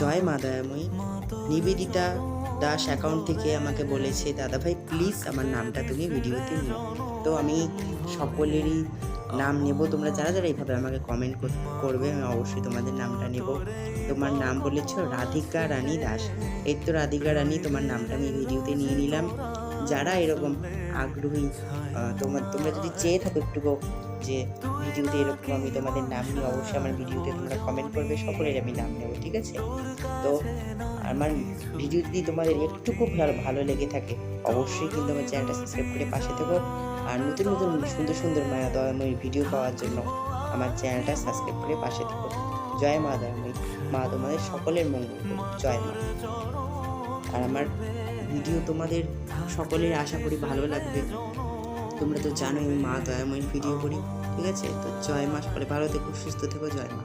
জয় মা দয়াময়ী। নিবেদিতা দাস অ্যাকাউন্ট থেকে আমাকে বলেছে, দাদা ভাই প্লিজ আমার নামটা তুমি ভিডিওতে নিও। তো আমি সকলেরই নাম নেব। তোমরা যারা যারা এইভাবে আমাকে কমেন্ট করবে, আমি অবশ্যই তোমাদের নামটা নেব। তোমার নাম বলেছ রাধিকা রানী দাস। এই তো রাধিকা রানী, তোমার নামটা আমি ভিডিওতে নিয়ে নিলাম। যারা এরকম আগ্রহী, তোমরা যদি চেয়ে থাকো একটুকু যে ভিডিওতে এরকম আমি তোমাদের নাম নিয়ে, অবশ্যই আমার ভিডিওতে তোমরা কমেন্ট করবে, সকলের আমি নাম নেব, ঠিক আছে? তো আমার ভিডিও যদি তোমাদের একটুকু ভালো লেগে থাকে, অবশ্যই কিন্তু আমার চ্যানেলটা সাবস্ক্রাইব করে পাশে থেকো। আর নতুন নতুন সুন্দর সুন্দর মায়া দয়াময়ীর ভিডিও পাওয়ার জন্য আমার চ্যানেলটা সাবস্ক্রাইব করে পাশে থেকো। জয় মা দয়াময়ী। মা তোমাদের সকলের মঙ্গল করুক। জয় মা। আর আমার ভিডিও তোমাদের সকলের আশা করি ভালো লাগবে। তোমরা তো জানোই আমি মা দয়াময়ীর ভিডিও করি, ঠিক আছে? তো জয় মা, সকলে ভালো থেকো, সুস্থ থেকো। জয় মা।